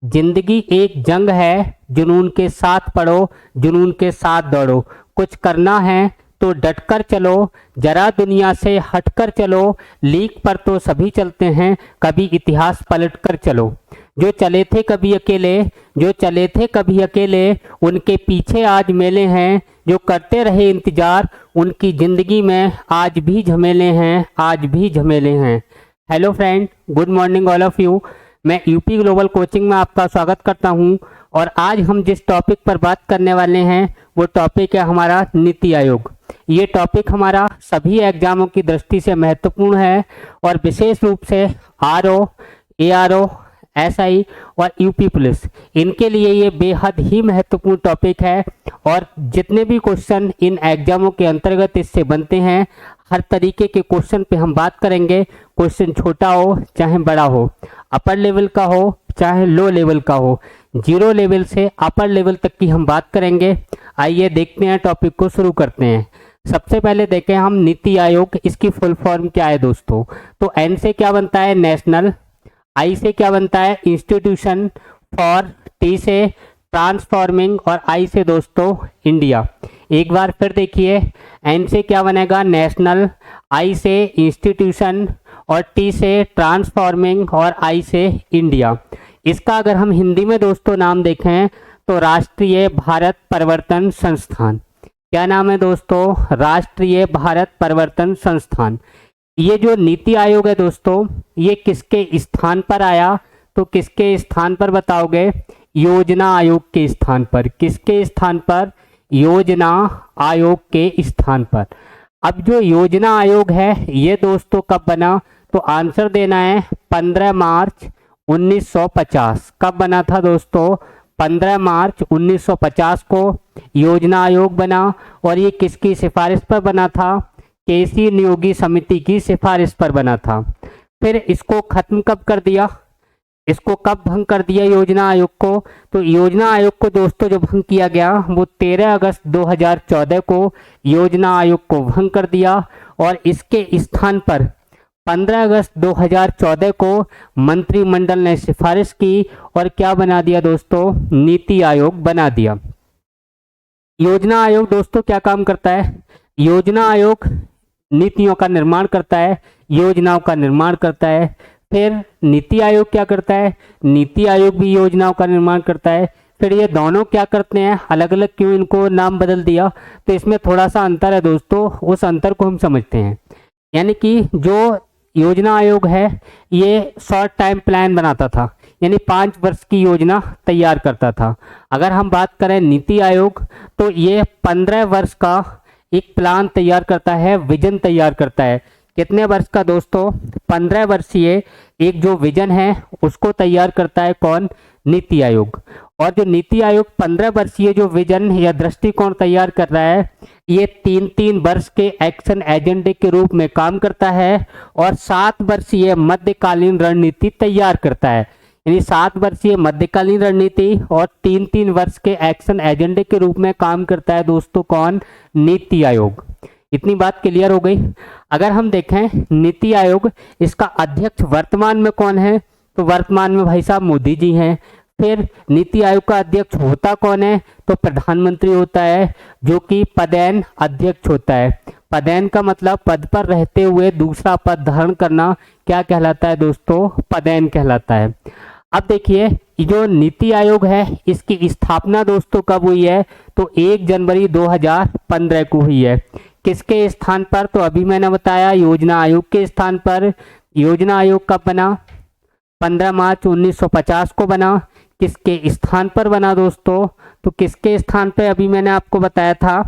जिंदगी एक जंग है, जुनून के साथ पढ़ो, जुनून के साथ दौड़ो। कुछ करना है तो डटकर चलो, जरा दुनिया से हटकर चलो। लीक पर तो सभी चलते हैं, कभी इतिहास पलटकर चलो। जो चले थे कभी अकेले, जो चले थे कभी अकेले, उनके पीछे आज मेले हैं। जो करते रहे इंतजार, उनकी जिंदगी में आज भी झमेले हैं, आज भी झमेले हैं। Hello friend, good morning all of you. मैं यूपी ग्लोबल कोचिंग में आपका स्वागत करता हूं। और आज हम जिस टॉपिक पर बात करने वाले हैं वो टॉपिक है हमारा नीति आयोग। ये टॉपिक हमारा सभी एग्जामों की दृष्टि से महत्वपूर्ण है और विशेष रूप से आरओ, एआरओ, एसआई और यूपी पुलिस, इनके लिए ये बेहद ही महत्वपूर्ण टॉपिक है। और जितने भी क्वेश्चन इन एग्जामों के अंतर्गत इससे बनते हैं, हर तरीके के क्वेश्चन पे हम बात करेंगे। क्वेश्चन छोटा हो चाहे बड़ा हो, अपर लेवल का हो चाहे लो लेवल का हो, जीरो लेवल से अपर लेवल तक की हम बात करेंगे। आइए देखते हैं, टॉपिक को शुरू करते हैं। सबसे पहले देखें हम नीति आयोग, इसकी फुल फॉर्म क्या है दोस्तों। तो एन से क्या बनता है नेशनल, आई से क्या बनता है इंस्टीट्यूशन, फॉर, टी से ट्रांसफॉर्मिंग और आई से दोस्तों इंडिया। एक बार फिर देखिए, एन से क्या बनेगा नेशनल, आई से इंस्टीट्यूशन और टी से ट्रांसफॉर्मिंग और आई से इंडिया। इसका अगर हम हिंदी में दोस्तों नाम देखें तो राष्ट्रीय भारत परिवर्तन संस्थान। क्या नाम है दोस्तों? राष्ट्रीय भारत परिवर्तन संस्थान। ये जो नीति आयोग है दोस्तों, ये किसके स्थान पर आया? तो किसके स्थान पर बताओगे? योजना आयोग के स्थान पर। किसके स्थान पर? योजना आयोग के स्थान पर। अब जो योजना आयोग है ये दोस्तों कब बना? तो आंसर देना है 15 मार्च 1950। कब बना था दोस्तों? 15 मार्च 1950 को योजना आयोग बना। और ये किसकी सिफारिश पर बना था? केसी नियोगी समिति की सिफारिश पर बना था। फिर इसको खत्म कब कर दिया? इसको कब भंग कर दिया योजना आयोग को? तो योजना आयोग को दोस्तों जो भंग किया गया वो 13 अगस्त 2014 को योजना आयोग को भंग कर दिया। और इसके स्थान पर 15 अगस्त 2014 को मंत्रिमंडल ने सिफारिश की और क्या बना दिया दोस्तों? नीति आयोग बना दिया। योजना आयोग दोस्तों क्या काम करता है? योजना आयोग नीतियों का निर्माण करता है, योजनाओं का निर्माण करता है। फिर नीति आयोग क्या करता है? नीति आयोग भी योजनाओं का निर्माण करता है। फिर ये दोनों क्या करते हैं? अलग अलग क्यों इनको नाम बदल दिया? तो इसमें थोड़ा सा अंतर है दोस्तों, उस अंतर को हम समझते हैं। यानी कि जो योजना आयोग है ये शॉर्ट टाइम प्लान बनाता था, यानी 5 वर्ष की योजना तैयार करता था। अगर हम बात करें नीति आयोग तो ये 15 वर्ष का एक प्लान तैयार करता है, विजन तैयार करता है। कितने वर्ष का दोस्तों? 15 वर्षीय एक जो विजन है उसको तैयार करता है कौन? नीति आयोग। और जो नीति आयोग 15 वर्षीय जो विजन या दृष्टिकोण तैयार कर रहा है, ये 3-3 वर्ष के एक्शन एजेंडे के रूप में काम करता है और 7 वर्षीय मध्यकालीन रणनीति तैयार करता है। यानी 7 वर्षीय मध्यकालीन रणनीति और 3-3 वर्ष के एक्शन एजेंडे के रूप में काम करता है दोस्तों कौन? नीति आयोग। इतनी बात क्लियर हो गई। अगर हम देखें नीति आयोग, इसका अध्यक्ष वर्तमान में कौन है? तो वर्तमान में भाई साहब मोदी जी हैं। फिर नीति आयोग का अध्यक्ष होता कौन है? तो प्रधानमंत्री होता है, जो कि पदेन अध्यक्ष होता है। पदेन का मतलब पद पर रहते हुए दूसरा पद धारण करना क्या कहलाता है दोस्तों? पदेन कहलाता है। अब देखिए जो नीति आयोग है इसकी स्थापना दोस्तों कब हुई है? तो 1 जनवरी 2015 को हुई है। किसके स्थान पर? तो अभी मैंने बताया योजना आयोग के स्थान पर। योजना आयोग कब बना? 15 मार्च 1950 को बना। किसके स्थान पर बना दोस्तों? तो किसके स्थान पर? अभी मैंने आपको बताया था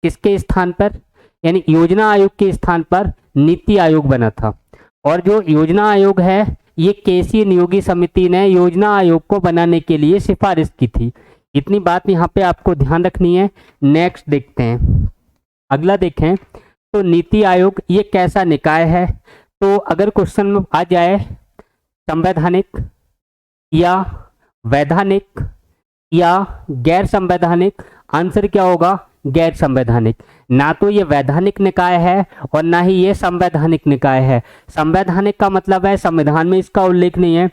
किसके स्थान पर, यानी योजना आयोग के स्थान पर नीति आयोग बना था। और जो योजना आयोग है ये केसी नियोगी समिति ने योजना आयोग को बनाने के लिए सिफारिश की थी। इतनी बात यहाँ पे आपको ध्यान रखनी है। नेक्स्ट देखते हैं, अगला देखें तो नीति आयोग ये कैसा निकाय है? तो अगर क्वेश्चन में आ जाए संवैधानिक या वैधानिक या गैर संवैधानिक, आंसर क्या होगा? गैर संवैधानिक। ना तो ये वैधानिक निकाय है और ना ही ये संवैधानिक निकाय है। संवैधानिक का मतलब है संविधान में इसका उल्लेख नहीं है,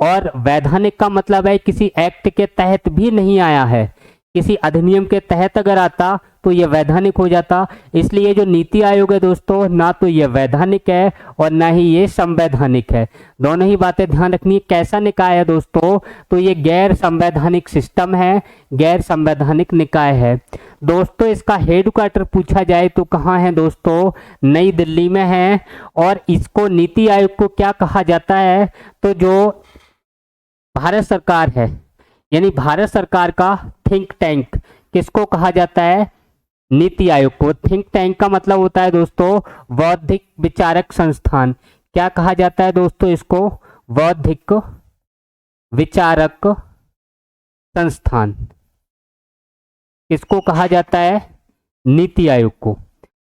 और वैधानिक का मतलब है किसी एक्ट के तहत भी नहीं आया है, किसी अधिनियम के तहत अगर आता तो ये वैधानिक हो जाता। इसलिए जो नीति आयोग है दोस्तों, ना तो ये वैधानिक है और ना ही ये संवैधानिक है। दोनों ही बातें ध्यान रखनी है। कैसा निकाय है दोस्तों? तो ये गैर संवैधानिक सिस्टम है, गैर संवैधानिक निकाय है। दोस्तों इसका हेडक्वार्टर पूछा जाए तो कहाँ है दोस्तों? नई दिल्ली में है। और इसको नीति आयोग को क्या कहा जाता है? तो जो भारत सरकार है, यानी भारत सरकार का थिंक टैंक, किसको कहा जाता है? नीति आयोग को। थिंक टैंक का मतलब होता है दोस्तों बौद्धिक विचारक संस्थान। क्या कहा जाता है दोस्तों इसको? बौद्धिक विचारक संस्थान। किसको कहा जाता है? नीति आयोग को।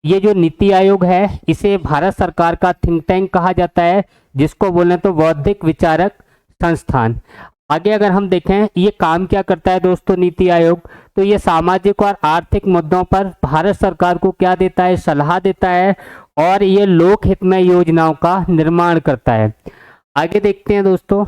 ये जो नीति आयोग है इसे भारत सरकार का थिंक टैंक कहा जाता है, जिसको बोले तो बौद्धिक विचारक संस्थान। आगे अगर हम देखें ये काम क्या करता है दोस्तों नीति आयोग, तो ये सामाजिक और आर्थिक मुद्दों पर भारत सरकार को क्या देता है? सलाह देता है, और ये लोक हित में योजनाओं का निर्माण करता है। आगे देखते हैं दोस्तों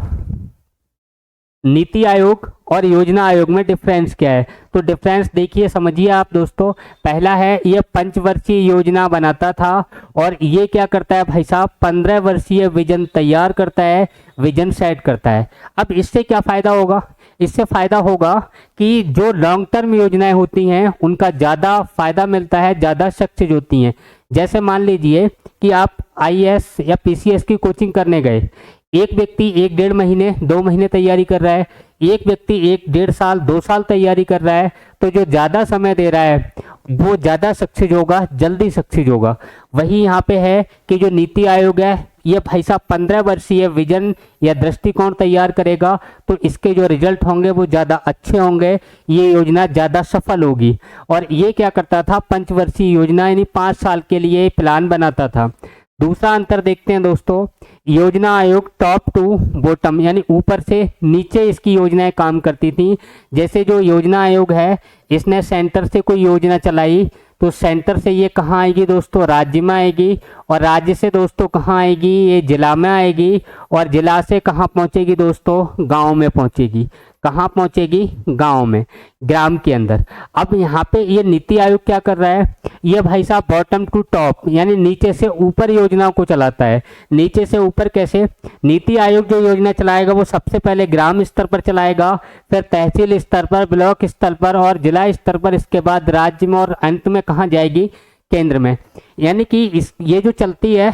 नीति आयोग और योजना आयोग में डिफरेंस क्या है। तो डिफरेंस देखिए, समझिए आप दोस्तों। पहला है ये 5 वर्षीय योजना बनाता था, और ये क्या करता है भाई साहब? 15 वर्षीय विजन तैयार करता है, विजन सेट करता है। अब इससे क्या फायदा होगा? इससे फायदा होगा कि जो लॉन्ग टर्म योजनाएं होती हैं उनका ज़्यादा फायदा मिलता है, ज़्यादा सक्सेस होती हैं। जैसे मान लीजिए कि आप आईएएस या पीसीएस की कोचिंग करने गए, एक व्यक्ति 1-1.5 महीने 2 महीने तैयारी कर रहा है, एक व्यक्ति 1-1.5 साल 2 साल तैयारी कर रहा है, तो जो ज़्यादा समय दे रहा है वो ज़्यादा सक्सेस होगा, जल्दी सक्सेस होगा। वही यहाँ पे है कि जो नीति आयोग है ये भाई साहब 15 वर्षीय विजन या दृष्टिकोण तैयार करेगा, तो इसके जो रिजल्ट होंगे वो ज़्यादा अच्छे होंगे, ये योजना ज़्यादा सफल होगी। और ये क्या करता था? 5 वर्षीय योजना यानी 5 साल के लिए प्लान बनाता था। दूसरा अंतर देखते हैं दोस्तों, योजना आयोग टॉप टू बॉटम यानी ऊपर से नीचे इसकी योजनाएं काम करती थी। जैसे जो योजना आयोग है इसने सेंटर से कोई योजना चलाई तो सेंटर से ये कहाँ आएगी दोस्तों? राज्य में आएगी, और राज्य से दोस्तों कहाँ आएगी? ये जिला में आएगी, और जिला से कहाँ पहुँचेगी दोस्तों? गांव में पहुँचेगी। कहाँ पहुँचेगी? गांव में, ग्राम के अंदर। अब यहाँ पे ये नीति आयोग क्या कर रहा है? ये भाई साहब बॉटम टू टॉप यानी नीचे से ऊपर योजनाओं को चलाता है। नीचे से ऊपर कैसे? नीति आयोग जो योजना चलाएगा वो सबसे पहले ग्राम स्तर पर चलाएगा, फिर तहसील स्तर पर, ब्लॉक स्तर पर और जिला स्तर पर, इसके बाद राज्य में, और अंत में कहाँ जाएगी? केंद्र में। यानी कि ये जो चलती है,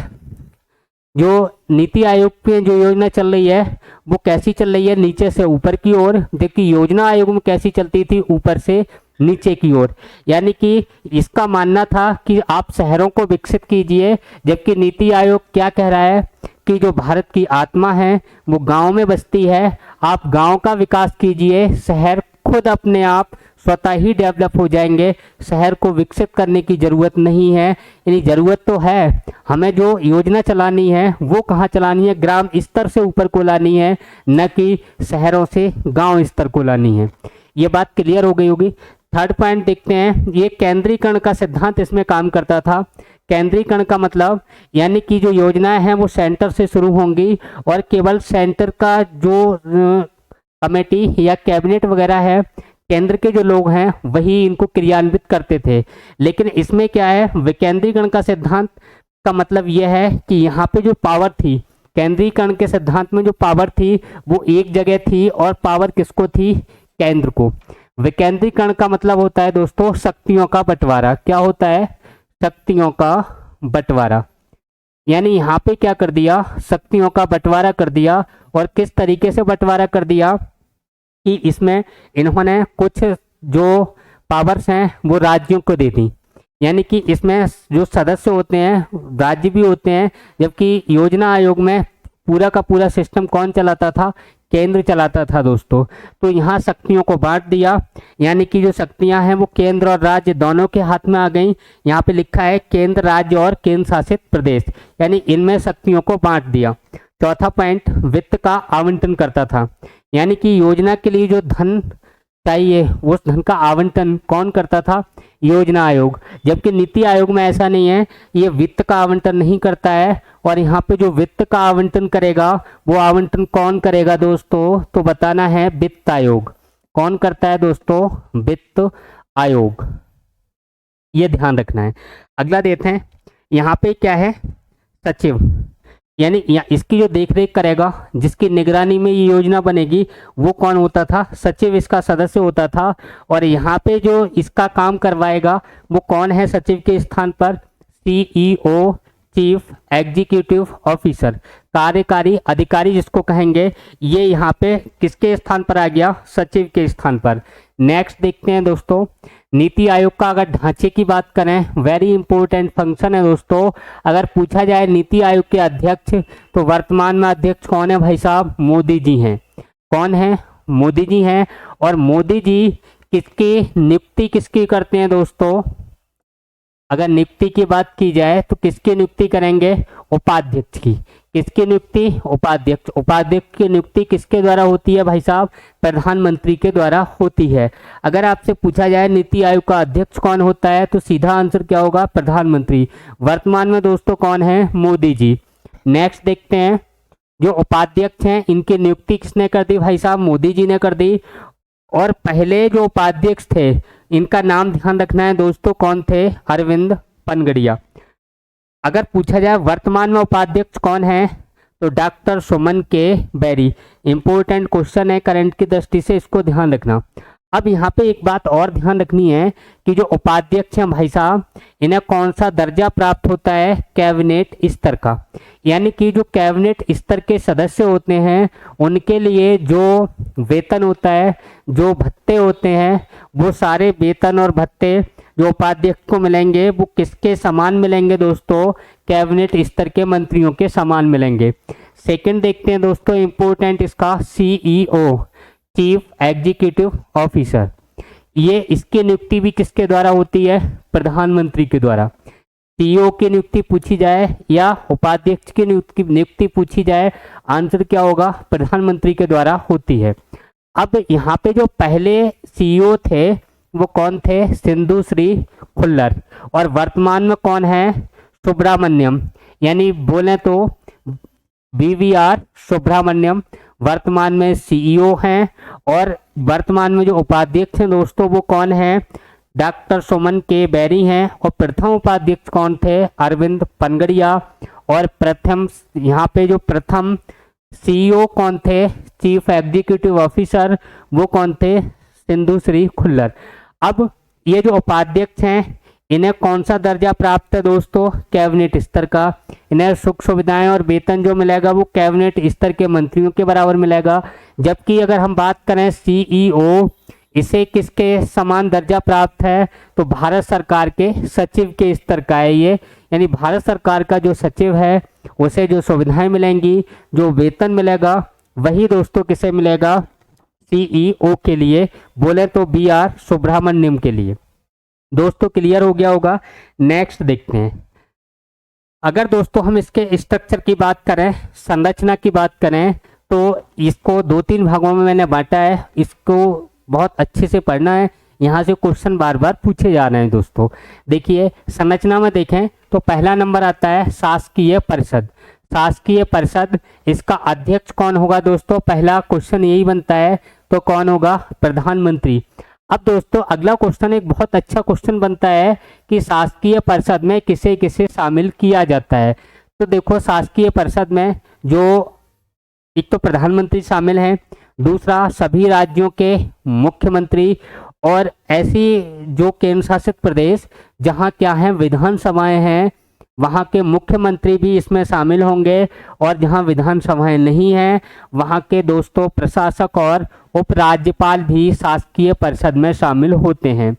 जो नीति आयोग की जो योजना चल रही है वो कैसी चल रही है? नीचे से ऊपर की ओर। जबकि योजना आयोग में कैसी चलती थी? ऊपर से नीचे की ओर। यानी कि इसका मानना था कि आप शहरों को विकसित कीजिए, जबकि नीति आयोग क्या कह रहा है कि जो भारत की आत्मा है वो गांव में बसती है, आप गांव का विकास कीजिए, शहर खुद अपने आप स्वतः ही डेवलप हो जाएंगे, शहर को विकसित करने की ज़रूरत नहीं है। यानी ज़रूरत तो है, हमें जो योजना चलानी है वो कहाँ चलानी है? ग्राम स्तर से ऊपर को लानी है, न कि शहरों से गांव स्तर को लानी है। ये बात क्लियर हो गई होगी। थर्ड पॉइंट देखते हैं, ये केंद्रीकरण का सिद्धांत इसमें काम करता था। केंद्रीकरण का मतलब यानी कि जो योजनाएं हैं वो सेंटर से शुरू होंगी, और केवल सेंटर का जो कमेटी या कैबिनेट वगैरह है, केंद्र के जो लोग हैं वही इनको क्रियान्वित करते थे। लेकिन इसमें क्या है? विकेंद्रीकरण का सिद्धांत का मतलब यह है कि यहाँ पे जो पावर थी, केंद्रीकरण के सिद्धांत में जो पावर थी वो एक जगह थी, और पावर किसको थी? केंद्र को। विकेंद्रीकरण का मतलब होता है दोस्तों शक्तियों का बंटवारा। क्या होता है? शक्तियों का बंटवारा। यानी यहाँ पे क्या कर दिया? शक्तियों का बंटवारा कर दिया। और किस तरीके से बंटवारा कर दिया कि इसमें इन्होंने कुछ जो पावर्स हैं वो राज्यों को दे दी। यानी कि इसमें जो सदस्य होते हैं राज्य भी होते हैं, जबकि योजना आयोग में पूरा का पूरा सिस्टम कौन चलाता था? केंद्र चलाता था दोस्तों। तो यहाँ शक्तियों को बांट दिया, यानी कि जो शक्तियाँ हैं वो केंद्र और राज्य दोनों के हाथ में आ गई। यहाँ पे लिखा है केंद्र, राज्य और केंद्र शासित प्रदेश, यानी इनमें शक्तियों को बांट दिया। चौथा पॉइंट, वित्त का आवंटन करता था। यानी कि योजना के लिए जो धन चाहिए उस धन का आवंटन कौन करता था? योजना आयोग। जबकि नीति आयोग में ऐसा नहीं है, ये वित्त का आवंटन नहीं करता है। और यहाँ पे जो वित्त का आवंटन करेगा वो आवंटन कौन करेगा दोस्तों, तो बताना है वित्त आयोग। कौन करता है दोस्तों, वित्त आयोग, ये ध्यान रखना है। अगला देखते हैं, यहाँ पे क्या है, सचिव, यानी इसकी जो देखरेख करेगा, जिसकी निगरानी में ये योजना बनेगी, वो कौन होता था, सचिव इसका सदस्य होता था। और यहाँ पे जो इसका काम करवाएगा वो कौन है सचिव के स्थान पर, सीईओ, चीफ एग्जीक्यूटिव ऑफिसर, कार्यकारी अधिकारी जिसको कहेंगे, ये यहाँ पे किसके स्थान पर आ गया, सचिव के स्थान पर। नेक्स्ट देखते हैं दोस्तों, नीति आयोग का अगर ढांचे की बात करें, वेरी इंपॉर्टेंट फंक्शन है दोस्तों। अगर पूछा जाए नीति आयोग के अध्यक्ष, तो वर्तमान में अध्यक्ष कौन है भाई साहब, मोदी जी हैं। कौन है, मोदी जी हैं। और मोदी जी किसकी नियुक्ति किसकी करते हैं दोस्तों, अगर नियुक्ति की बात की जाए तो किसकी नियुक्ति करेंगे, उपाध्यक्ष की। किसकी नियुक्ति, उपाध्यक्ष। उपाध्यक्ष की नियुक्ति किसके द्वारा होती है भाई साहब, प्रधानमंत्री के द्वारा होती है। अगर आपसे पूछा जाए नीति आयोग का अध्यक्ष कौन होता है, तो सीधा आंसर क्या होगा, प्रधानमंत्री। वर्तमान में दोस्तों कौन है, मोदी जी। नेक्स्ट देखते हैं, जो उपाध्यक्ष हैं इनकी नियुक्ति किसने कर दी भाई साहब, मोदी जी ने कर दी। और पहले जो उपाध्यक्ष थे इनका नाम ध्यान रखना है दोस्तों, कौन थे, अरविंद पनगड़िया। अगर पूछा जाए वर्तमान में उपाध्यक्ष कौन है, तो डॉक्टर सुमन के बैरी। इंपॉर्टेंट क्वेश्चन है करंट की दृष्टि से, इसको ध्यान रखना। अब यहाँ पे एक बात और ध्यान रखनी है कि जो उपाध्यक्ष हैं भाई साहब, इन्हें कौन सा दर्जा प्राप्त होता है, कैबिनेट स्तर का। यानी कि जो कैबिनेट स्तर के सदस्य होते हैं उनके लिए जो वेतन होता है, जो भत्ते होते हैं, वो सारे वेतन और भत्ते जो उपाध्यक्ष को मिलेंगे वो किसके समान मिलेंगे दोस्तों, कैबिनेट स्तर के मंत्रियों के समान मिलेंगे। सेकंड देखते हैं दोस्तों, इंपॉर्टेंट इसका, सीईओ, चीफ एग्जीक्यूटिव ऑफिसर। ये इसकी नियुक्ति भी किसके द्वारा होती है, प्रधानमंत्री के द्वारा। सीईओ की नियुक्ति पूछी जाए या उपाध्यक्ष की नियुक्ति पूछी जाए, आंसर क्या होगा, प्रधानमंत्री के द्वारा होती है। अब यहाँ पे जो पहले सीईओ थे वो कौन थे, सिंधु श्री खुल्लर। और वर्तमान में कौन है, सुब्रमण्यम, यानी बोले तो वीवीआर सुब्रमण्यम वर्तमान में सीईओ हैं। और वर्तमान में जो उपाध्यक्ष हैं दोस्तों वो कौन है, डॉक्टर सुमन के बैरी हैं। और प्रथम उपाध्यक्ष कौन थे, अरविंद पनगड़िया। और प्रथम यहाँ पे जो प्रथम सीईओ कौन थे, चीफ एग्जीक्यूटिव ऑफिसर, वो कौन थे, सिंधु श्री खुल्लर। अब ये जो उपाध्यक्ष हैं इन्हें कौन सा दर्जा प्राप्त है दोस्तों, कैबिनेट स्तर का। इन्हें सुख सुविधाएं और वेतन जो मिलेगा वो कैबिनेट स्तर के मंत्रियों के बराबर मिलेगा। जबकि अगर हम बात करें सीईओ, इसे किसके समान दर्जा प्राप्त है, तो भारत सरकार के सचिव के स्तर का है ये। यानी भारत सरकार का जो सचिव है उसे जो सुविधाएं मिलेंगी, जो वेतन मिलेगा, वही दोस्तों किसे मिलेगा, सीईओ के लिए, बोले तो बीआर सुब्रमण्यम के लिए। दोस्तों क्लियर हो गया होगा। नेक्स्ट देखते हैं, अगर दोस्तों हम इसके स्ट्रक्चर की बात करें, संरचना की बात करें, तो इसको 2-3 भागों में मैंने बांटा है। इसको बहुत अच्छे से पढ़ना है, यहाँ से क्वेश्चन बार बार पूछे जा रहे हैं दोस्तों। देखिए संरचना में देखें तो पहला नंबर आता है शासकीय परिषद। शासकीय परिषद, इसका अध्यक्ष कौन होगा दोस्तों, पहला क्वेश्चन यही बनता है, तो कौन होगा, प्रधानमंत्री। अब दोस्तों अगला क्वेश्चन एक बहुत अच्छा क्वेश्चन बनता है कि शासकीय परिषद में किसे किसे शामिल किया जाता है। तो देखो शासकीय परिषद में जो एक तो प्रधानमंत्री शामिल हैं, दूसरा सभी राज्यों के मुख्यमंत्री, और ऐसी जो केंद्र शासित प्रदेश जहाँ क्या है विधानसभाएं हैं वहाँ के मुख्यमंत्री भी इसमें शामिल होंगे। और जहाँ विधानसभाएं नहीं हैं वहाँ के दोस्तों प्रशासक और उपराज्यपाल भी शासकीय परिषद में शामिल होते हैं।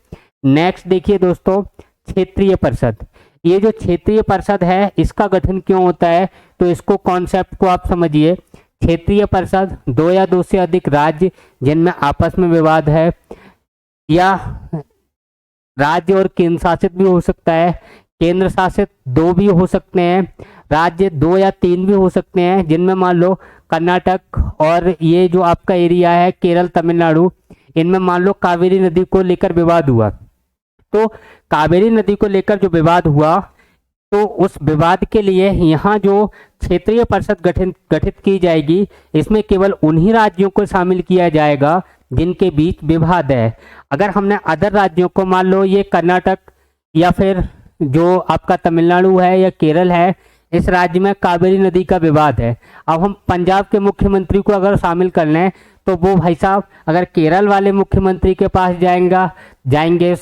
नेक्स्ट देखिए दोस्तों, क्षेत्रीय परिषद। ये जो क्षेत्रीय परिषद है इसका गठन क्यों होता है, तो इसको कॉन्सेप्ट को आप समझिए। क्षेत्रीय परिषद 2 या 2 से अधिक राज्य जिनमें आपस में विवाद है, या राज्य और केंद्र शासित भी हो सकता है, केंद्र शासित 2 भी हो सकते हैं, राज्य 2 या 3 भी हो सकते हैं, जिनमें मान लो कर्नाटक और ये जो आपका एरिया है केरल तमिलनाडु, इनमें मान लो कावेरी नदी को लेकर विवाद हुआ, तो कावेरी नदी को लेकर जो विवाद हुआ, तो उस विवाद के लिए यहाँ जो क्षेत्रीय परिषद गठित की जाएगी, इसमें केवल उन्हीं राज्यों को शामिल किया जाएगा जिनके बीच विवाद है। अगर हमने अदर राज्यों को, मान लो ये कर्नाटक या फिर जो आपका तमिलनाडु है या केरल है, इस राज्य में कावेरी नदी का विवाद है। अब हम पंजाब के मुख्यमंत्री को अगर शामिल कर लें तो वो भाई साहब अगर केरल वाले मुख्यमंत्री के पास जाएंगे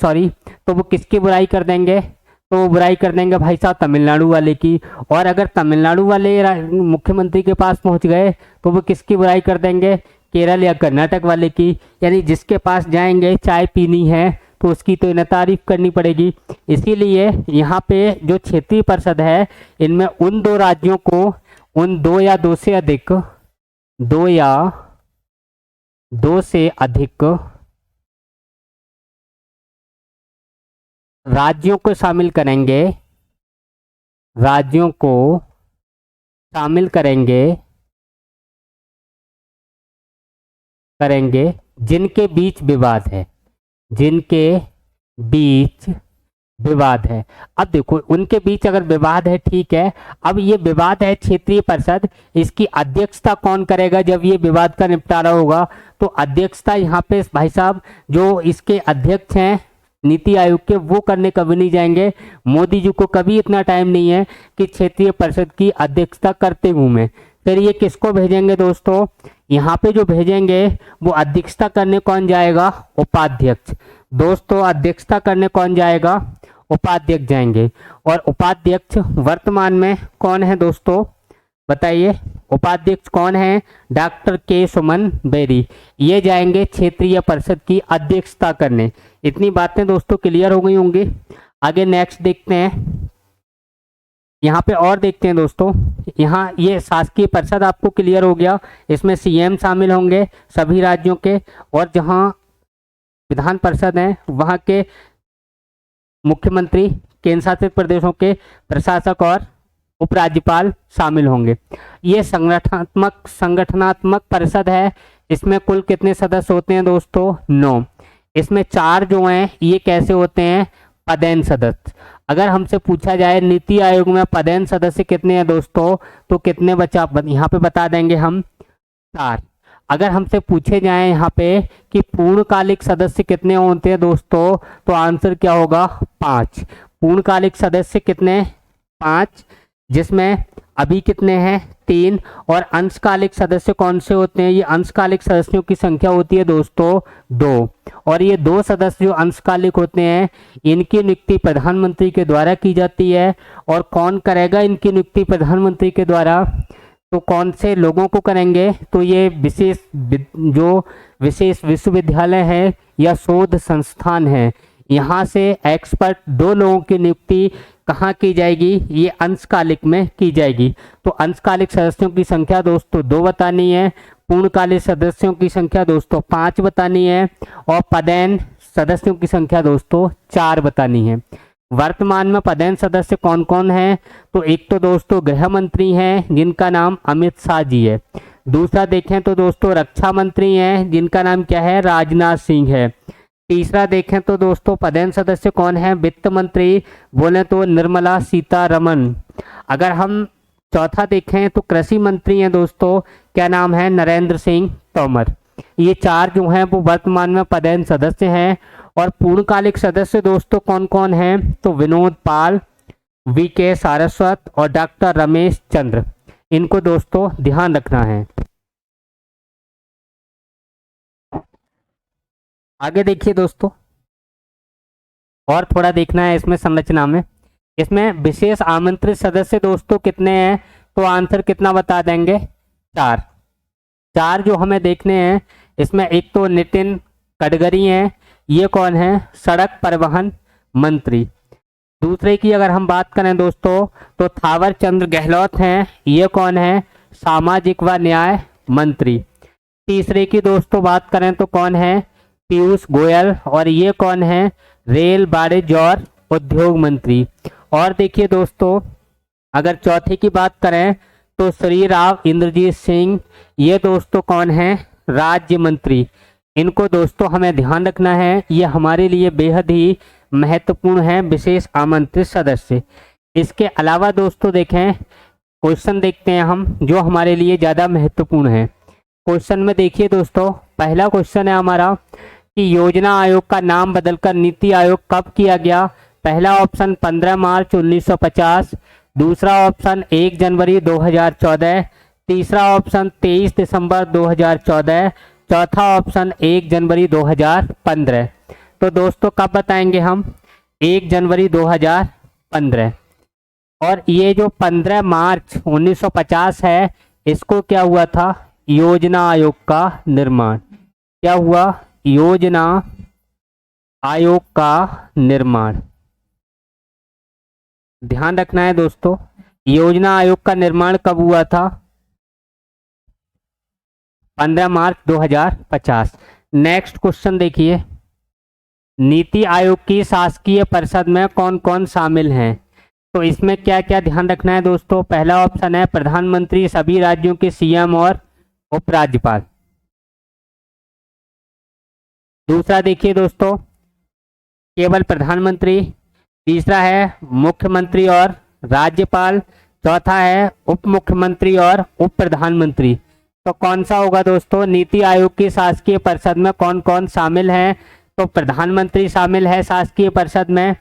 तो वो किसकी बुराई कर देंगे? तो वो बुराई कर देंगे भाई साहब तमिलनाडु वाले की। और अगर तमिलनाडु वाले मुख्यमंत्री के पास पहुंच गए तो वो किसकी बुराई कर देंगे? केरल या कर्नाटक वाले की। यानी जिसके पास जाएंगे चाय पीनी है तो उसकी तो इन्हें तारीफ करनी पड़ेगी। इसीलिए यहाँ पे जो क्षेत्रीय परिषद है, इनमें उन दो राज्यों को, उन दो या दो से अधिक राज्यों को शामिल करेंगे जिनके बीच विवाद है। अब देखो, उनके बीच अगर विवाद है, ठीक है, अब ये विवाद है क्षेत्रीय परिषद, इसकी अध्यक्षता कौन करेगा जब ये विवाद का निपटारा होगा? तो अध्यक्षता यहाँ पे भाई साहब जो इसके अध्यक्ष हैं नीति आयोग के, वो करने कभी नहीं जाएंगे। मोदी जी को कभी इतना टाइम नहीं है कि क्षेत्रीय परिषद की अध्यक्षता करते घूमे। फिर ये किसको भेजेंगे दोस्तों? यहाँ पे जो भेजेंगे वो अध्यक्षता करने कौन जाएगा? उपाध्यक्ष। दोस्तों अध्यक्षता करने कौन जाएगा? उपाध्यक्ष जाएंगे। और उपाध्यक्ष वर्तमान में कौन है दोस्तों, बताइए? उपाध्यक्ष कौन है? डॉक्टर के सुमन बेरी। ये जाएंगे क्षेत्रीय परिषद की अध्यक्षता करने। इतनी बातें दोस्तों क्लियर हो गई होंगी। आगे नेक्स्ट देखते हैं, यहाँ पे और देखते हैं दोस्तों। यहाँ ये शासकीय परिषद आपको क्लियर हो गया, इसमें सीएम शामिल होंगे सभी राज्यों के, और जहाँ विधान परिषद है वहाँ के मुख्यमंत्री, केंद्र शासित प्रदेशों के प्रशासक और उपराज्यपाल शामिल होंगे। ये संगठनात्मक परिषद है। इसमें कुल कितने सदस्य होते हैं दोस्तों? 9। इसमें 4 जो हैं ये कैसे होते हैं? पदेन सदस्य। अगर हमसे पूछा जाए नीति आयोग में पदेन सदस्य कितने हैं दोस्तों, तो कितने बचा यहाँ पे बता देंगे हम? 4। अगर हमसे पूछे जाए यहाँ पे कि पूर्णकालिक सदस्य कितने होते हैं दोस्तों, तो आंसर क्या होगा? 5। पूर्णकालिक सदस्य कितने? 5, जिसमें अभी कितने हैं? 3। और अंशकालिक सदस्य कौन से होते हैं? ये अंशकालिक सदस्यों की संख्या होती है दोस्तों 2। और ये 2 सदस्य जो अंशकालिक होते हैं, इनकी नियुक्ति प्रधानमंत्री के द्वारा की जाती है। और कौन करेगा इनकी नियुक्ति प्रधानमंत्री के द्वारा? तो कौन से लोगों को करेंगे? तो ये विशेष विश्वविद्यालय है या शोध संस्थान है, यहाँ से एक्सपर्ट 2 लोगों की नियुक्ति कहाँ की जाएगी? ये अंशकालिक में की जाएगी। तो अंशकालिक सदस्यों की संख्या दोस्तों 2 बतानी है, पूर्णकालिक सदस्यों की संख्या दोस्तों 5 बतानी है, और पदेन सदस्यों की संख्या दोस्तों 4 बतानी है। वर्तमान में पदेन सदस्य कौन कौन है? तो एक तो दोस्तों गृह मंत्री हैं जिनका नाम अमित शाह जी है। दूसरा देखें तो दोस्तों रक्षा मंत्री हैं जिनका नाम क्या है? राजनाथ सिंह है। तीसरा देखें तो दोस्तों पदेन सदस्य कौन है? वित्त मंत्री बोले तो निर्मला सीतारमण। अगर हम चौथा देखें तो कृषि मंत्री हैं दोस्तों, क्या नाम है? नरेंद्र सिंह तोमर। ये 4 जो हैं वो वर्तमान में पदेन सदस्य हैं। और पूर्णकालिक सदस्य दोस्तों कौन कौन हैं? तो विनोद पाल, वीके सारस्वत और डॉक्टर रमेश चंद्र। इनको दोस्तों ध्यान रखना है। आगे देखिए दोस्तों, और थोड़ा देखना है इसमें संरचना में। इसमें विशेष आमंत्रित सदस्य दोस्तों कितने हैं? तो आंसर कितना बता देंगे? 4 जो हमें देखने हैं। इसमें एक तो नितिन गडकरी हैं, ये कौन है? सड़क परिवहन मंत्री। दूसरे की अगर हम बात करें दोस्तों तो थावर चंद गहलोत हैं, ये कौन है? सामाजिक व न्याय मंत्री। तीसरे की दोस्तों बात करें तो कौन है? पीयूष गोयल, और ये कौन है? रेल वाणिज्य और उद्योग मंत्री। और देखिए दोस्तों, अगर चौथे की बात करें तो श्री राव इंद्रजीत सिंह, ये दोस्तों कौन है? राज्य मंत्री। इनको दोस्तों हमें ध्यान रखना है, ये हमारे लिए बेहद ही महत्वपूर्ण हैं विशेष आमंत्रित सदस्य। इसके अलावा दोस्तों देखें, क्वेश्चन देखते हैं हम जो हमारे लिए ज़्यादा महत्वपूर्ण है। क्वेश्चन में देखिए दोस्तों, पहला क्वेश्चन है हमारा कि योजना आयोग का नाम बदलकर नीति आयोग कब किया गया। पहला ऑप्शन 15 मार्च 1950, दूसरा ऑप्शन 1 जनवरी 2014, तीसरा ऑप्शन 23 दिसंबर 2014, चौथा ऑप्शन 1 जनवरी 2015। तो दोस्तों कब बताएंगे हम, 1 जनवरी 2015। और ये जो 15 मार्च 1950 है, इसको क्या हुआ था, योजना आयोग का निर्माण। क्या हुआ, योजना आयोग का निर्माण। ध्यान रखना है दोस्तों, योजना आयोग का निर्माण कब हुआ था, 15 मार्च 2050। नेक्स्ट क्वेश्चन देखिए, नीति आयोग की शासकीय परिषद में कौन कौन शामिल हैं। तो इसमें क्या क्या ध्यान रखना है दोस्तों। पहला ऑप्शन है प्रधानमंत्री, सभी राज्यों के सीएम और उपराज्यपाल। दूसरा देखिए दोस्तों, केवल प्रधानमंत्री। तीसरा है मुख्यमंत्री और राज्यपाल। चौथा है उप मुख्यमंत्री और उप प्रधानमंत्री। तो कौन सा होगा दोस्तों, नीति आयोग की शासकीय परिषद में कौन कौन शामिल हैं। तो प्रधानमंत्री शामिल है शासकीय परिषद में,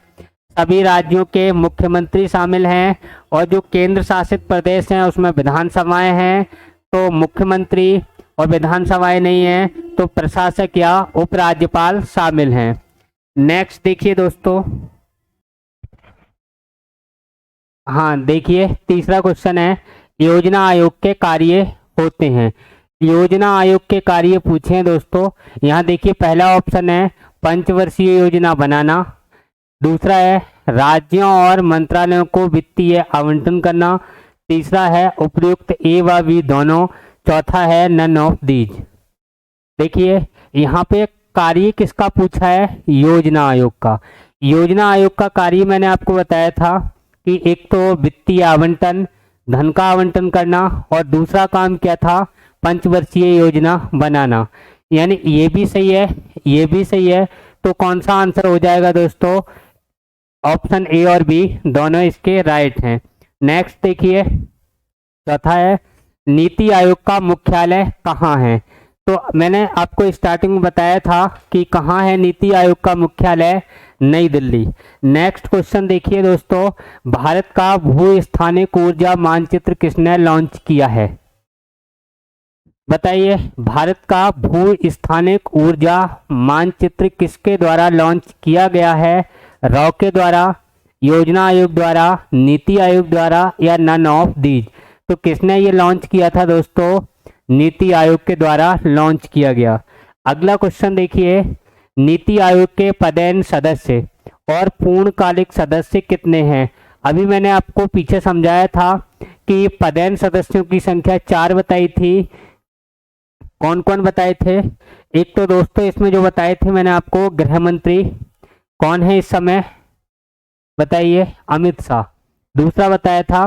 सभी राज्यों के मुख्यमंत्री शामिल हैं, और जो केंद्र शासित प्रदेश हैं उसमें विधानसभाएं हैं। तो मुख्यमंत्री और विधानसभाएं नहीं हैं, तो प्रशासक या उपराज्यपाल शामिल हैं। नेक्स्ट देखिए दोस्तों, हाँ देखिए तीसरा क्वेश्चन है, योजना आयोग के कार्य होते हैं। योजना आयोग के कार्य पूछे हैं दोस्तों। यहाँ देखिए पहला ऑप्शन है पंचवर्षीय योजना बनाना। दूसरा है राज्यों और मंत्रालयों को वित्तीय आवंटन करना। तीसरा है उपयुक्त ए व बी दोनों। चौथा है नन ऑफ दीज। देखिए यहाँ पे कार्य किसका पूछा है, योजना आयोग का। योजना आयोग का कार्य मैंने आपको बताया था कि एक तो वित्तीय आवंटन, धन का आवंटन करना, और दूसरा काम क्या था, पंचवर्षीय योजना बनाना। यानी ये भी सही है, ये भी सही है। तो कौन सा आंसर हो जाएगा दोस्तों, ऑप्शन ए और बी दोनों इसके राइट हैं। नेक्स्ट देखिए, चौथा है नीति आयोग का मुख्यालय कहाँ है। तो मैंने आपको स्टार्टिंग में बताया था कि कहाँ है नीति आयोग का मुख्यालय, नई दिल्ली। नेक्स्ट क्वेश्चन देखिए दोस्तों, भारत का भू स्थानिक ऊर्जा मानचित्र किसने लॉन्च किया है। बताइए, भारत का भू स्थानिक ऊर्जा मानचित्र किसके द्वारा लॉन्च किया गया है। रॉ के द्वारा, योजना आयोग द्वारा, नीति आयोग द्वारा, या नन ऑफ दीज। तो किसने ये लॉन्च किया था दोस्तों, नीति आयोग के द्वारा लॉन्च किया गया। अगला क्वेश्चन देखिए, नीति आयोग के पदेन सदस्य और पूर्णकालिक सदस्य कितने हैं। अभी मैंने आपको पीछे समझाया था कि पदेन सदस्यों की संख्या 4 बताई थी। कौन कौन बताए थे, एक तो दोस्तों इसमें जो बताए थे मैंने आपको, गृह मंत्री कौन है इस समय, बताइए, अमित शाह। दूसरा बताया था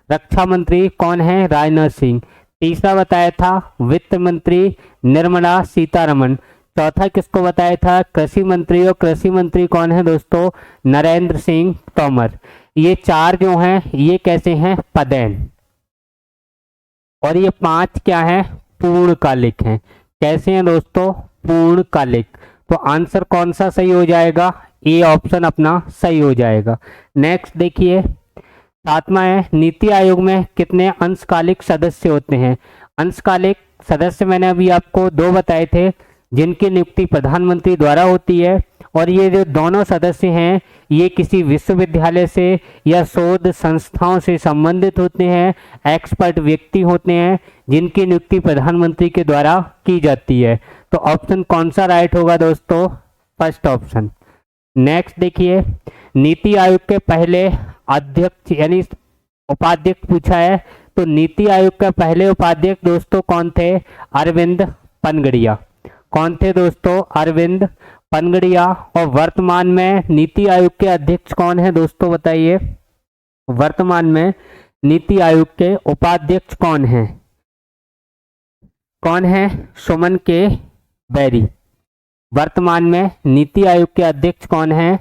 रक्षा मंत्री कौन है, राजनाथ सिंह। तीसरा बताया था वित्त मंत्री निर्मला सीतारमण। चौथा किसको बताया था, कृषि मंत्री, और कृषि मंत्री कौन है दोस्तों, नरेंद्र सिंह तोमर। ये 4 जो हैं ये कैसे हैं, पदेन, और ये 5 क्या हैं, पूर्णकालिक हैं। कैसे हैं दोस्तों, पूर्णकालिक। तो आंसर कौन सा सही हो जाएगा, ए ऑप्शन अपना सही हो जाएगा। नेक्स्ट देखिए, 7वां है नीति आयोग में कितने अंशकालिक सदस्य होते हैं। अंशकालिक सदस्य मैंने अभी आपको 2 बताए थे, जिनकी नियुक्ति प्रधानमंत्री द्वारा होती है, और ये जो दोनों सदस्य हैं ये किसी विश्वविद्यालय से या शोध संस्थाओं से संबंधित होते हैं, एक्सपर्ट व्यक्ति होते हैं, जिनकी नियुक्ति प्रधानमंत्री के द्वारा की जाती है। तो ऑप्शन कौन सा राइट होगा दोस्तों, फर्स्ट ऑप्शन। नेक्स्ट देखिए, नीति आयोग के पहले अध्यक्ष यानी उपाध्यक्ष पूछा है। तो नीति आयोग के पहले उपाध्यक्ष दोस्तों कौन थे, अरविंद पनगड़िया। कौन थे दोस्तों, अरविंद पनगड़िया। और वर्तमान में नीति आयोग के अध्यक्ष कौन है दोस्तों, बताइए, वर्तमान में नीति आयोग के उपाध्यक्ष कौन है, कौन है, सुमन के बैरी। वर्तमान में नीति आयोग के अध्यक्ष कौन है,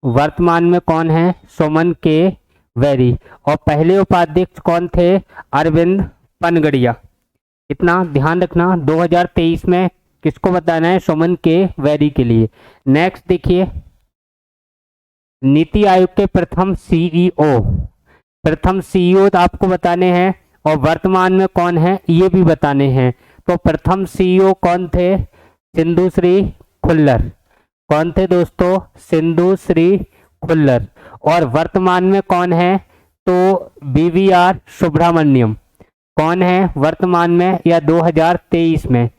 वर्तमान में कौन है? सुमन के वैरी। और पहले उपाध्यक्ष कौन थे? अरविंद पनगड़िया। इतना ध्यान रखना, 2023 में किसको बताना है? सुमन के वैरी के लिए। नेक्स्ट देखिए, नीति आयोग के प्रथम सीईओ, प्रथम सीईओ तो आपको बताने हैं और वर्तमान में कौन है ये भी बताने हैं। तो प्रथम सीईओ कौन थे? सिंधु श्री खुल्लर। कौन थे दोस्तों? सिंधु श्री खुल्लर। और वर्तमान में कौन है? तो बीवीआर सुब्रमण्यम। कौन है वर्तमान में या 2023 में?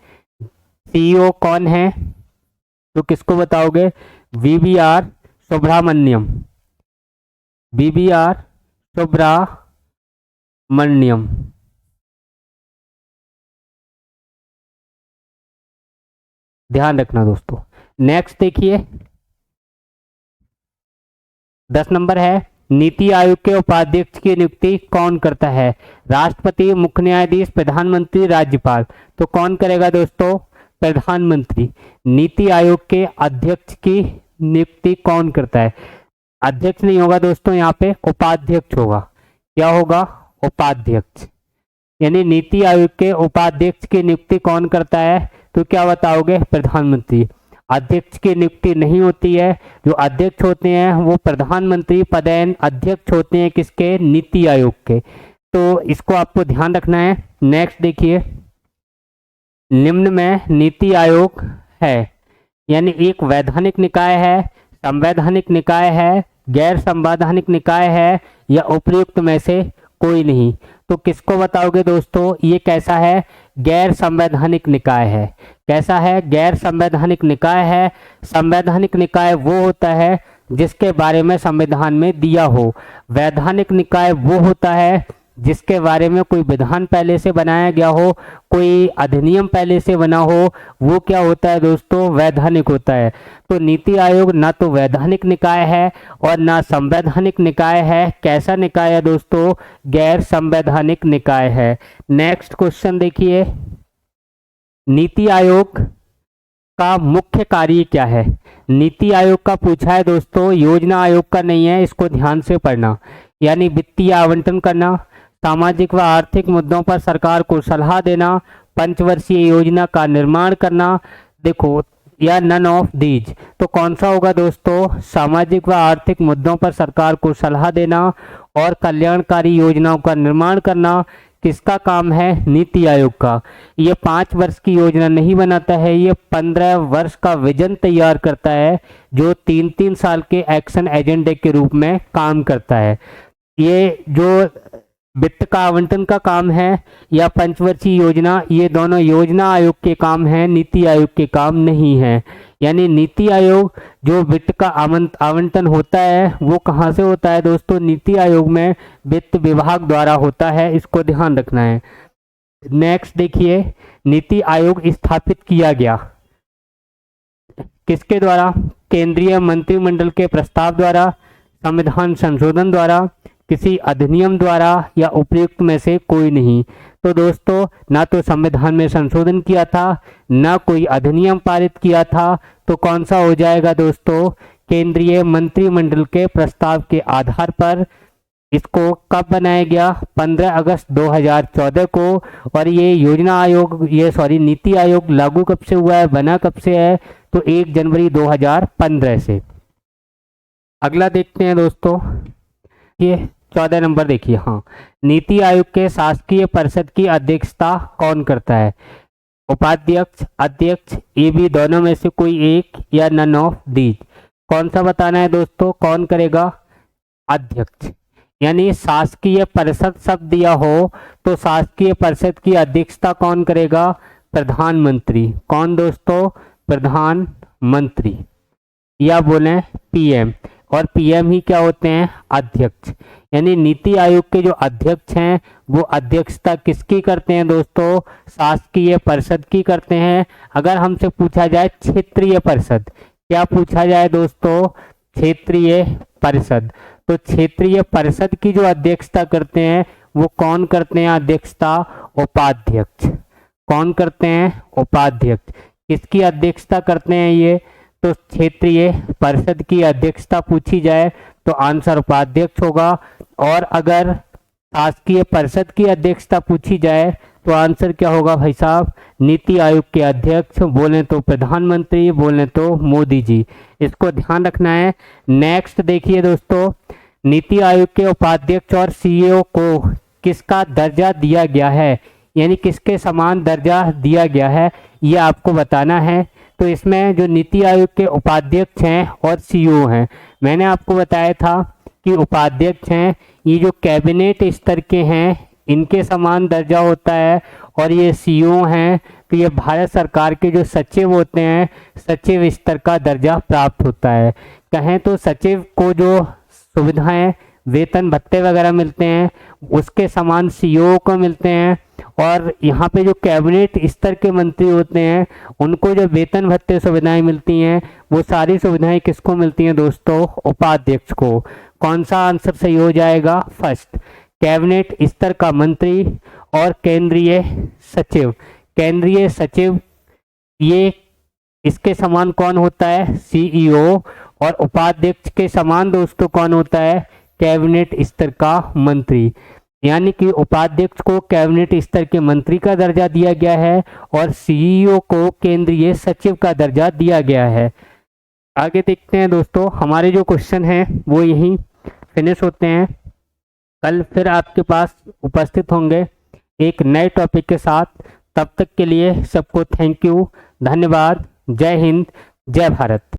सीईओ कौन है? तो किसको बताओगे? बीवीआर सुब्रमण्यम। बीवीआर सुब्रमण्यम। ध्यान रखना दोस्तों। नेक्स्ट देखिए, 10 नंबर है, नीति आयोग के उपाध्यक्ष की नियुक्ति कौन करता है? राष्ट्रपति, मुख्य न्यायाधीश, प्रधानमंत्री, राज्यपाल। तो कौन करेगा दोस्तों? प्रधानमंत्री। नीति आयोग के अध्यक्ष की नियुक्ति कौन करता है? अध्यक्ष नहीं होगा दोस्तों, यहाँ पे उपाध्यक्ष होगा। क्या होगा? उपाध्यक्ष। यानी नीति आयोग के उपाध्यक्ष की नियुक्ति कौन करता है? तो क्या बताओगे? प्रधानमंत्री। अध्यक्ष की नियुक्ति नहीं होती है, जो अध्यक्ष होते हैं वो प्रधानमंत्री पदेन अध्यक्ष होते हैं किसके? नीति आयोग के। तो इसको आपको ध्यान रखना है। नेक्स्ट देखिए, निम्न में नीति आयोग है, यानी एक वैधानिक निकाय है, संवैधानिक निकाय है, गैर संवैधानिक निकाय है या उपयुक्त में से कोई नहीं। तो किसको बताओगे दोस्तों? ये कैसा है? गैर संवैधानिक निकाय है। कैसा है? गैर संवैधानिक निकाय है। संवैधानिक निकाय वो होता है जिसके बारे में संविधान में दिया हो। वैधानिक निकाय वो होता है जिसके बारे में कोई विधान पहले से बनाया गया हो, कोई अधिनियम पहले से बना हो, वो क्या होता है दोस्तों? वैधानिक होता है। तो नीति आयोग ना तो वैधानिक निकाय है और ना संवैधानिक निकाय है। कैसा निकाय है दोस्तों? गैर संवैधानिक निकाय है। नेक्स्ट क्वेश्चन देखिए, नीति आयोग का मुख्य कार्य क्या है? नीति आयोग का पूछा है दोस्तों, योजना आयोग का नहीं है, इसको ध्यान से पढ़ना। यानी वित्तीय आवंटन करना, सामाजिक व आर्थिक मुद्दों पर सरकार को सलाह देना, पंचवर्षीय योजना का निर्माण करना, देखो, या नन ऑफ दीज। तो कौन सा होगा दोस्तों? सामाजिक व आर्थिक मुद्दों पर सरकार को सलाह देना और कल्याणकारी योजनाओं का निर्माण करना किसका काम है? नीति आयोग का। ये 5 वर्ष की योजना नहीं बनाता है, ये 15 वर्ष का विजन तैयार करता है जो 3-3 साल के एक्शन एजेंडे के रूप में काम करता है। ये जो वित्त का आवंटन का काम है या पंचवर्षीय योजना, ये दोनों योजना आयोग के काम है, नीति आयोग के काम नहीं है। यानी नीति आयोग जो वित्त का आवंटन होता है वो कहाँ से होता है दोस्तों? नीति आयोग में वित्त विभाग द्वारा होता है, इसको ध्यान रखना है। नेक्स्ट देखिए, नीति आयोग स्थापित किया गया किसके द्वारा? केंद्रीय मंत्रिमंडल के प्रस्ताव द्वारा, संविधान संशोधन द्वारा, किसी अधिनियम द्वारा या उपयुक्त में से कोई नहीं। तो दोस्तों, ना तो संविधान में संशोधन किया था, ना कोई अधिनियम पारित किया था। तो कौन सा हो जाएगा दोस्तों? केंद्रीय मंत्रिमंडल के प्रस्ताव के आधार पर इसको कब बनाया गया? 15 अगस्त 2014 को। और ये योजना आयोग, नीति आयोग लागू कब से हुआ है, बना कब से है? तो 1 जनवरी 2015 से। अगला देखते हैं दोस्तों, ये 14 नंबर देखिए। हाँ, नीति आयोग के शासकीय परिषद की अध्यक्षता कौन करता है? उपाध्यक्ष, अध्यक्ष, ये भी दोनों में से कोई एक या नन ऑफ दीज। कौन सा बताना है दोस्तों? कौन करेगा? अध्यक्ष। यानी शासकीय परिषद शब्द दिया हो तो शासकीय परिषद की अध्यक्षता कौन करेगा? प्रधानमंत्री। कौन दोस्तों? प्रधानमंत्री, या बोलें पीएम। और पीएम ही क्या होते हैं? अध्यक्ष। यानी नीति आयोग के जो अध्यक्ष हैं वो अध्यक्षता किसकी करते हैं दोस्तों? शासकीय परिषद की करते हैं। अगर हमसे पूछा जाए क्षेत्रीय परिषद, क्या पूछा जाए दोस्तों? क्षेत्रीय परिषद। तो क्षेत्रीय परिषद की जो अध्यक्षता करते हैं वो कौन करते हैं अध्यक्षता? उपाध्यक्ष। कौन करते हैं? उपाध्यक्ष। किसकी अध्यक्षता करते हैं ये? तो क्षेत्रीय परिषद की अध्यक्षता पूछी जाए तो आंसर उपाध्यक्ष होगा, और अगर शासकीय परिषद की अध्यक्षता पूछी जाए तो आंसर क्या होगा भाई साहब, नीति आयोग के अध्यक्ष, बोलें तो प्रधानमंत्री, बोलें तो मोदी जी। इसको ध्यान रखना है। नेक्स्ट देखिए दोस्तों, नीति आयोग के उपाध्यक्ष और सीईओ को किसका दर्जा दिया गया है, यानी किसके समान दर्जा दिया गया है, ये आपको बताना है। तो इसमें जो नीति आयोग के उपाध्यक्ष हैं और सीईओ हैं, मैंने आपको बताया था कि उपाध्यक्ष हैं ये जो कैबिनेट स्तर के हैं इनके समान दर्जा होता है, और ये सीईओ हैं तो ये भारत सरकार के जो सचिव होते हैं सचिव स्तर का दर्जा प्राप्त होता है। कहें तो सचिव को जो सुविधाएं वेतन भत्ते वगैरह मिलते हैं उसके समान सीईओ को मिलते हैं, और यहाँ पे जो कैबिनेट स्तर के मंत्री होते हैं उनको जो वेतन भत्ते सुविधाएं मिलती हैं वो सारी सुविधाएं किसको मिलती हैं दोस्तों, उपाध्यक्ष को। कौन सा आंसर सही हो जाएगा, फर्स्ट, कैबिनेट स्तर का मंत्री और केंद्रीय सचिव। केंद्रीय सचिव ये इसके समान कौन होता है, सीईओ, और उपाध्यक्ष के समान दोस्तों कौन होता है, कैबिनेट स्तर का मंत्री। यानी कि उपाध्यक्ष को कैबिनेट स्तर के मंत्री का दर्जा दिया गया है और सीईओ को केंद्रीय सचिव का दर्जा दिया गया है। आगे देखते हैं दोस्तों, हमारे जो क्वेश्चन हैं वो यहीं फिनिश होते हैं। कल फिर आपके पास उपस्थित होंगे एक नए टॉपिक के साथ। तब तक के लिए सबको थैंक यू, धन्यवाद, जय हिंद, जय भारत।